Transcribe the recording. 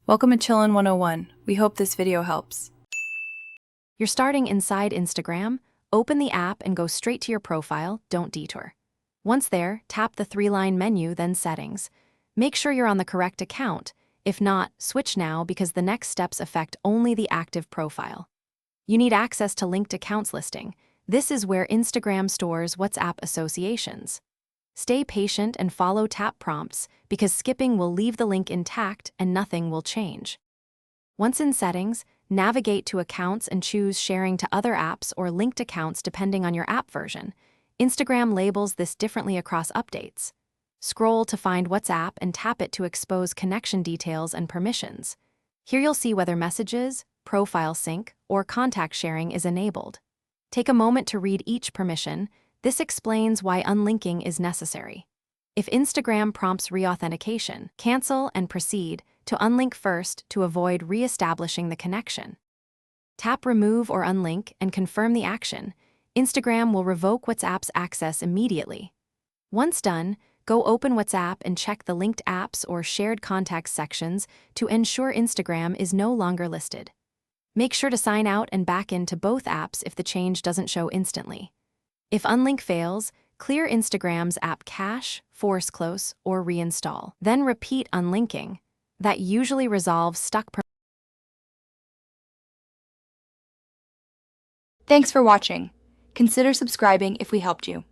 Welcome to Chillin' 101. We hope this video helps. You're starting inside Instagram, open the app and go straight to your profile, don't detour. Once there, tap the three-line menu, then Settings. Make sure you're on the correct account. If not, switch now because the next steps affect only the active profile. You need access to linked accounts listing. This is where Instagram stores WhatsApp associations. Stay patient and follow tap prompts because skipping will leave the link intact and nothing will change. Once in Settings, navigate to Accounts and choose Sharing to other apps or linked accounts depending on your app version. Instagram labels this differently across updates. Scroll to find WhatsApp and tap it to expose connection details and permissions. Here you'll see whether messages, profile sync, or contact sharing is enabled. Take a moment to read each permission. This explains why unlinking is necessary. If Instagram prompts reauthentication, cancel and proceed to unlink first to avoid re-establishing the connection. Tap Remove or Unlink and confirm the action. Instagram will revoke WhatsApp's access immediately. Once done, go open WhatsApp and check the linked apps or shared contacts sections to ensure Instagram is no longer listed. Make sure to sign out and back into both apps if the change doesn't show instantly. If unlink fails, clear Instagram's app cache, force close, or reinstall. Then repeat unlinking. That usually resolves stuck permissions. Thanks for watching. Consider subscribing if we helped you.